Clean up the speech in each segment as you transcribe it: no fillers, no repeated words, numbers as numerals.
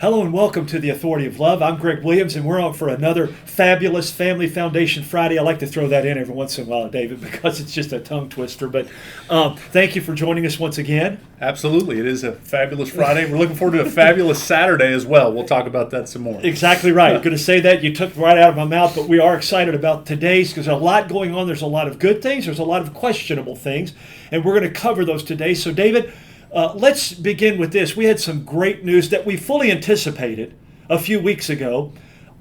Hello and welcome to the Authority of Love. I'm Greg Williams, and we're on for another fabulous Family Foundation Friday. I like to throw that in every once in a while, David, because it's just a tongue twister. But thank you for joining us once again. Absolutely. It is a fabulous Friday. We're looking forward to a fabulous Saturday as well. We'll talk about that some more. Exactly right. I'm going to say that. You took it right out of my mouth, but we are excited about today's because there's a lot going on. There's a lot of good things. There's a lot of questionable things, and we're going to cover those today. So, David, let's begin with this. We had some great news that we fully anticipated a few weeks ago.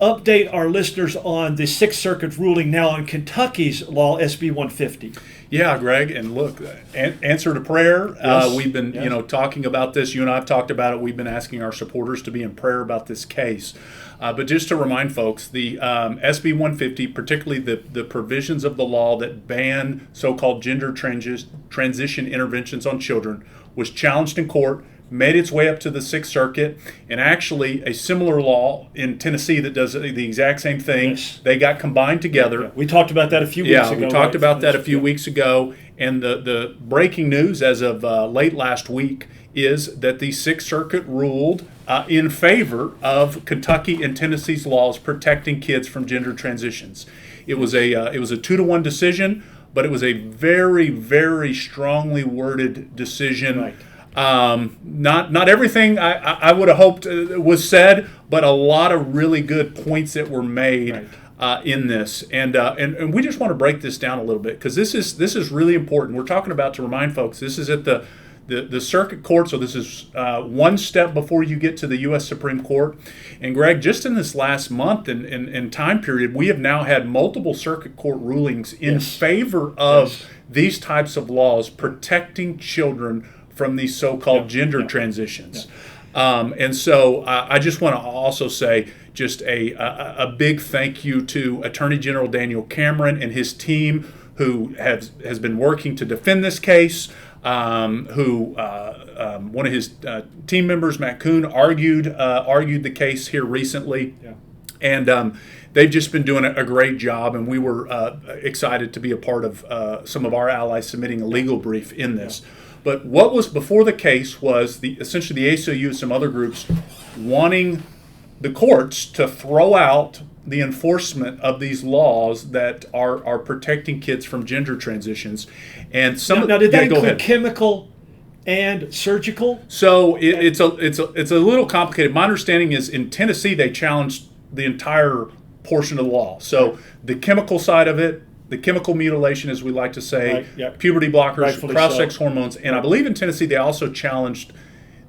Update our listeners on the Sixth Circuit ruling now on Kentucky's law, SB 150. Yeah, Greg, and look, answer to prayer. Yes. We've been, talking about this. You and I have talked about it. We've been asking our supporters to be in prayer about this case. But just to remind folks, the SB 150, particularly the provisions of the law that ban so-called gender transition interventions on children, was challenged in court, made its way up to the Sixth Circuit, and actually a similar law in Tennessee that does the exact same thing. Yes. They got combined together. Yeah. We talked about that a few weeks ago. Yeah, we talked about that a few weeks ago. And the breaking news as of late last week is that the Sixth Circuit ruled in favor of Kentucky and Tennessee's laws protecting kids from gender transitions. It was a 2-1 decision, but it was a very, very strongly worded decision. Right. Not everything I would have hoped was said, but a lot of really good points that were made in this, and we just want to break this down a little bit because this is really important. We're talking about, to remind folks, this is at the circuit court, so this is one step before you get to the U.S. Supreme Court. And Greg, just in this last month and time period, we have now had multiple circuit court rulings in favor of these types of laws protecting children from these so-called gender transitions. And so I just want to also say just a big thank you to Attorney General Daniel Cameron and his team, who has been working to defend this case. One of his team members, Matt Kuhn, argued the case here recently. Yeah. And they've just been doing a great job, and we were excited to be a part of some of our allies submitting a legal brief in this. Yeah. But what was before the case was essentially the ACLU and some other groups wanting the courts to throw out the enforcement of these laws that are protecting kids from gender transitions. And now did that include chemical and surgical? So it's a little complicated. My understanding is in Tennessee they challenged the entire portion of the law. So the chemical side of it, the chemical mutilation, as we like to say, puberty blockers, cross-sex hormones, and I believe in Tennessee they also challenged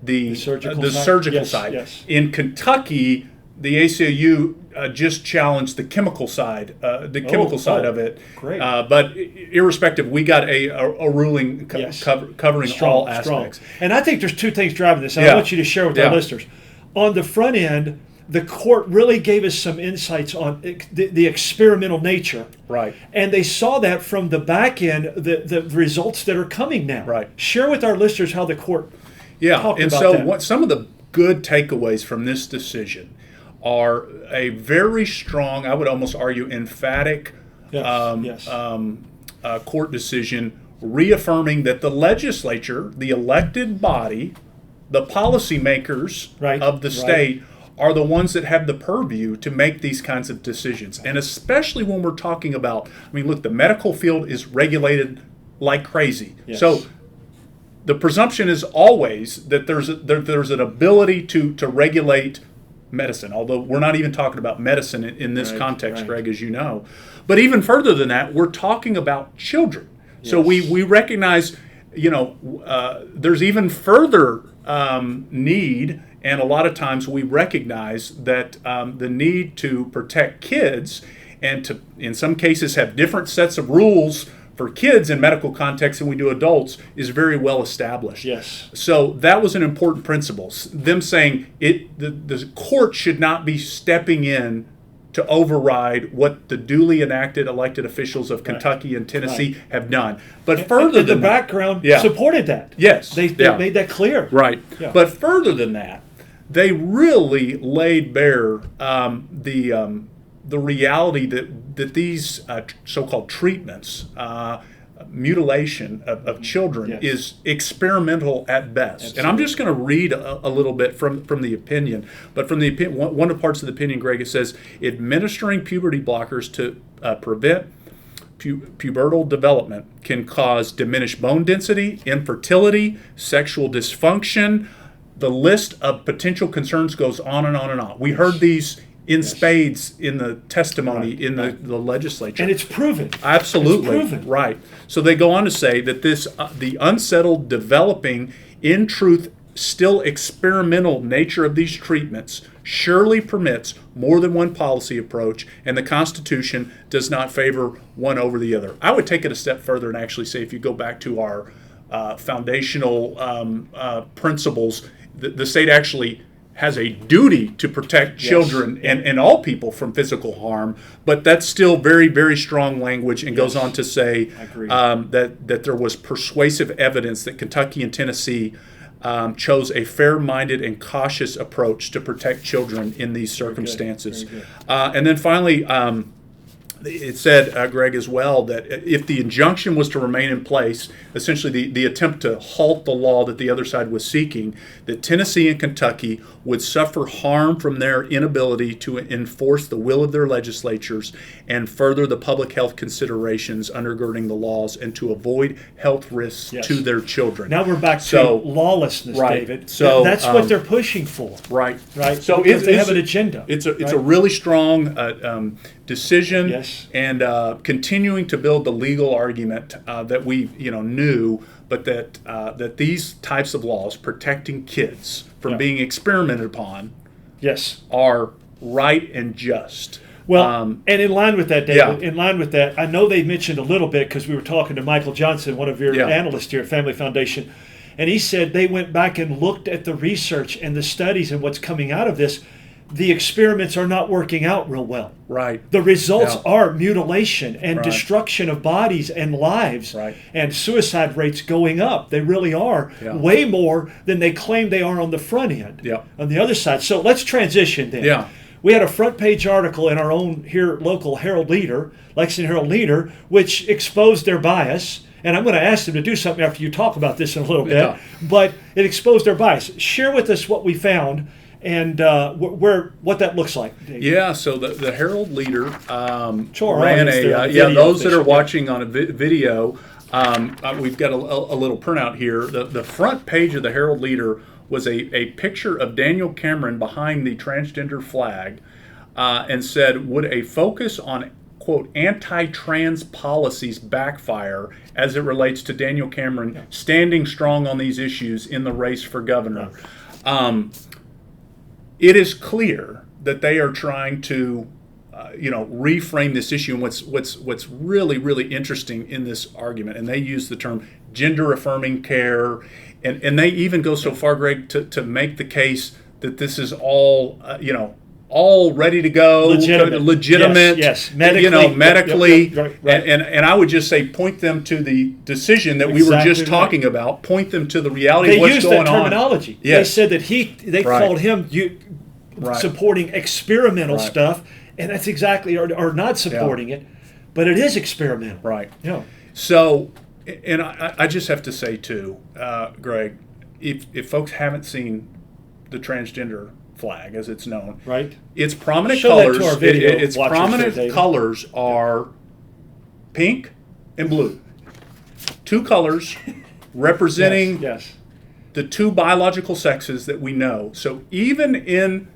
the surgical side. Yes. In Kentucky, the ACLU just challenged the chemical side, side of it. Great. But irrespective, we got a ruling covering all aspects. Strong. And I think there's two things driving this. I want you to share with our listeners. On the front end, the court really gave us some insights on the experimental nature. Right. And they saw that from the back end, the results that are coming now. Right. Share with our listeners how the court talked about that. Some of the good takeaways from this decision are a very strong, I would almost argue, emphatic court decision reaffirming that the legislature, the elected body, the policymakers of the state are the ones that have the purview to make these kinds of decisions. And especially when we're talking about, look, the medical field is regulated like crazy. Yes. So the presumption is always that there's an ability to regulate medicine, although we're not even talking about medicine in this context, Greg, as you know. But even further than that, we're talking about children. Yes. So we recognize, there's even further need. And a lot of times we recognize that the need to protect kids and to, in some cases, have different sets of rules for kids in medical contexts than we do adults is very well established. Yes. So that was an important principle. Them saying the court should not be stepping in to override what the duly enacted elected officials of Kentucky and Tennessee have done. But further than the background supported that. Yes. They made that clear. Right. Yeah. But further than that, they really laid bare the reality that these so-called treatments mutilation of children Yes. is experimental at best. Absolutely. And I'm just going to read a little bit from the opinion. But from the opinion, one of the parts of the opinion, Greg, it says administering puberty blockers to prevent pubertal development can cause diminished bone density, infertility, sexual dysfunction. The list of potential concerns goes on and on and on. We heard these in spades in the testimony in the legislature. And it's proven. Absolutely. It's proven. Right. So they go on to say that this the unsettled, developing, in truth, still experimental nature of these treatments surely permits more than one policy approach, and the Constitution does not favor one over the other. I would take it a step further and actually say, if you go back to our foundational principles, the state actually has a duty to protect children and all people from physical harm, but that's still very, very strong language, and goes on to say that there was persuasive evidence that Kentucky and Tennessee chose a fair-minded and cautious approach to protect children in these circumstances. Very good. And then finally, it said, Greg, as well, that if the injunction was to remain in place, essentially the attempt to halt the law that the other side was seeking, that Tennessee and Kentucky would suffer harm from their inability to enforce the will of their legislatures and further the public health considerations undergirding the laws, and to avoid health risks to their children. Now we're back to lawlessness, David. So that's what they're pushing for. Right. So they have an agenda. It's a really strong decision, and continuing to build the legal argument that we knew, but that these types of laws protecting kids from being experimented upon are right and just. Well, and in line with that, David, in line with that, I know they mentioned a little bit, because we were talking to Michael Johnson, one of your analysts here at Family Foundation, and he said they went back and looked at the research and the studies and what's coming out of this. The experiments are not working out real well. Right. The results are mutilation and destruction of bodies and lives, and suicide rates going up. They really are way more than they claim they are on the front end, on the other side. So let's transition then. We had a front page article in our own here local Herald Leader, Lexington Herald Leader, which exposed their bias. And I'm going to ask them to do something after you talk about this in a little bit. But it exposed their bias. Share with us what we found and what that looks like, David. Yeah, so the Herald Leader ran those that are watching on a video, we've got a little printout here. The front page of the Herald Leader was a picture of Daniel Cameron behind the transgender flag, and said, would a focus on, quote, anti-trans policies backfire as it relates to Daniel Cameron standing strong on these issues in the race for governor? It is clear that they are trying to, reframe this issue. And what's really, really interesting in this argument, and they use the term gender-affirming care, and they even go so far, Greg, to make the case that this is all, all ready to go, legitimate, medically, and I would just say, point them to the decision that we were just talking about. Point them to the reality of what's going on. They used that terminology. They said that they called him supporting experimental stuff, and that's exactly, or not supporting it, but it is experimental. Right. So, and I just have to say too, Greg, if folks haven't seen the transgender flag, as it's known, its prominent colors. That to our video its prominent colors are pink and blue. Two colors representing the two biological sexes that we know. So even in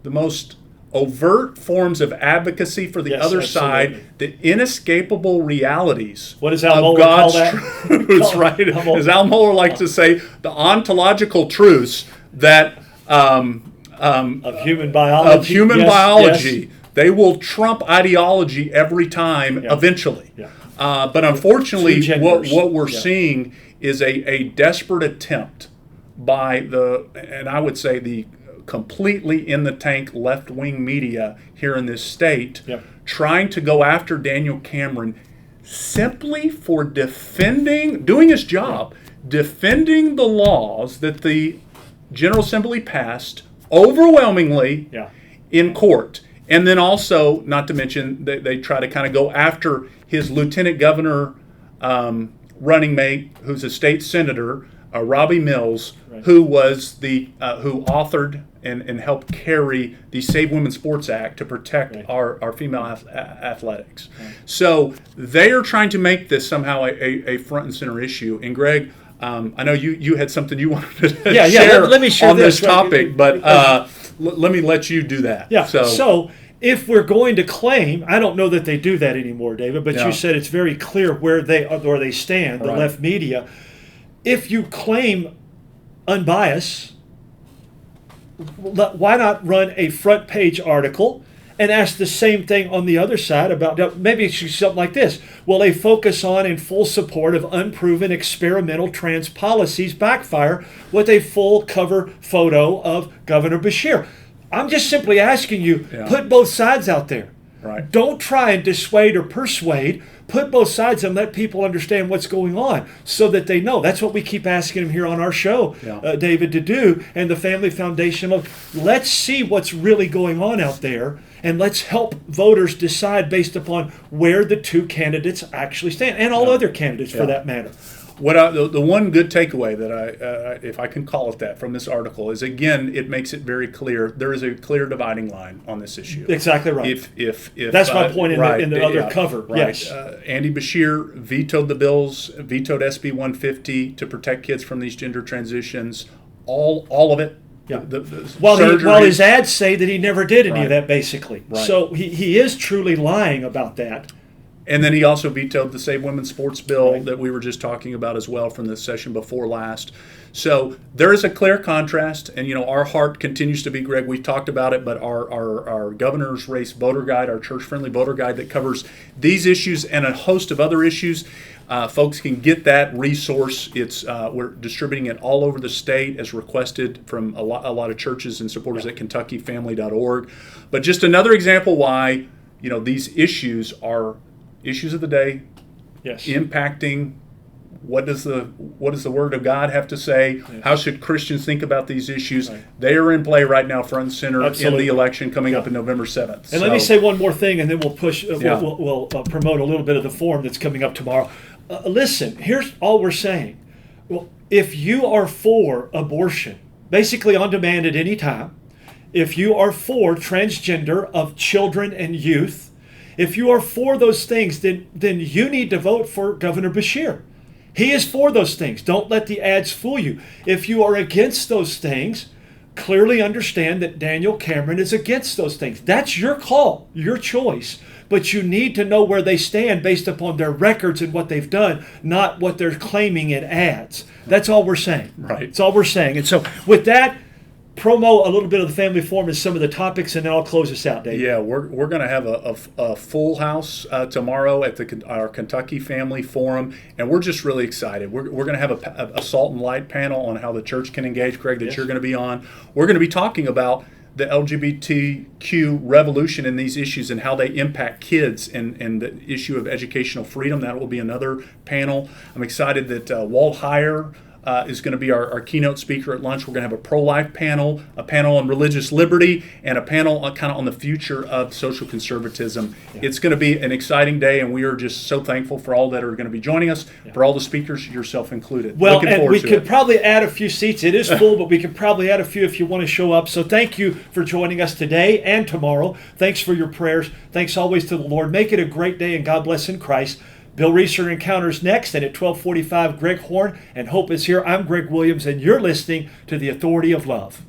the most overt forms of advocacy for the other side, the inescapable realities of God's truths, right? As Al Mohler likes to say, the ontological truths that of human biology. They will trump ideology every time, eventually. But unfortunately, what we're seeing is a desperate attempt by and I would say the completely in the tank left-wing media here in this state, trying to go after Daniel Cameron simply for doing his job, defending the laws that the General Assembly passed overwhelmingly in court. And then also, not to mention, they try to kind of go after his lieutenant governor running mate, who's a state senator, Robbie Mills, Right. who was who authored and helped carry the Save Women's Sports Act to protect Right. our female athletics. Right. So they are trying to make this somehow a front and center issue. And Greg, I know you had something you wanted to share let me share on this right? topic, but let me let you do that. Yeah. So if we're going to claim, I don't know that they do that anymore, David, but you said it's very clear where they stand, the right. left media. If you claim unbiased, why not run a front page article and ask the same thing on the other side about, maybe it should be something like this: will a focus on in full support of unproven experimental trans policies backfire, with a full cover photo of Governor Beshear? I'm just simply asking you, put both sides out there. Right. Don't try and dissuade or persuade. Put both sides and let people understand what's going on so that they know. That's what we keep asking them here on our show, David, to do. And the Family Foundation, look, let's see what's really going on out there, and let's help voters decide based upon where the two candidates actually stand, and all other candidates for that matter. The one good takeaway that if I can call it that, from this article is, again, it makes it very clear there is a clear dividing line on this issue. Exactly right. If that's my point in the other cover. Right. Yes. Andy Beshear vetoed the bills, vetoed SB 150 to protect kids from these gender transitions. All of it. Yeah. While his ads say that he never did any Right. of that, basically. Right. So he is truly lying about that. And then he also vetoed the Save Women's Sports bill Right. that we were just talking about as well from the session before last. So there is a clear contrast, and our heart continues to be, Greg, we've talked about it, but our governor's race voter guide, our church-friendly voter guide that covers these issues and a host of other issues, folks can get that resource. We're distributing it all over the state as requested from a lot of churches and supporters at KentuckyFamily.org. But just another example why these issues are issues of the day, impacting what does the Word of God have to say? Yes. How should Christians think about these issues? Right. They are in play right now, front and center, in the election coming up in November 7th. And let me say one more thing, and then we'll push. We'll promote a little bit of the forum that's coming up tomorrow. Listen, here's all we're saying. Well, if you are for abortion, basically on demand at any time, if you are for transgender of children and youth, if you are for those things, then you need to vote for Governor Beshear. He is for those things. Don't let the ads fool you. If you are against those things, clearly understand that Daniel Cameron is against those things. That's your call, your choice. But you need to know where they stand based upon their records and what they've done, not what they're claiming in ads. That's all we're saying. Right. That's all we're saying. And so with that, promo a little bit of the family forum and some of the topics, and then I'll close this out, Dave. Yeah, we're going to have a full house tomorrow at our Kentucky Family Forum, and we're just really excited. We're going to have a salt and light panel on how the church can engage, Greg, that you're going to be on. We're going to be talking about the LGBTQ revolution and these issues and how they impact kids and the issue of educational freedom. That will be another panel. I'm excited that Walt Heyer is going to be our keynote speaker at lunch. We're going to have a pro-life panel, a panel on religious liberty, and a panel kind of on the future of social conservatism. Yeah. It's going to be an exciting day, and we are just so thankful for all that are going to be joining us, for all the speakers, yourself included. Well, and we could probably add a few seats. It is full, but we could probably add a few if you want to show up. So thank you for joining us today and tomorrow. Thanks for your prayers. Thanks always to the Lord. Make it a great day, and God bless in Christ. Bill Reeser Encounters next, and at 12:45, Greg Horn and Hope is here. I'm Greg Williams, and you're listening to The Authority of Love.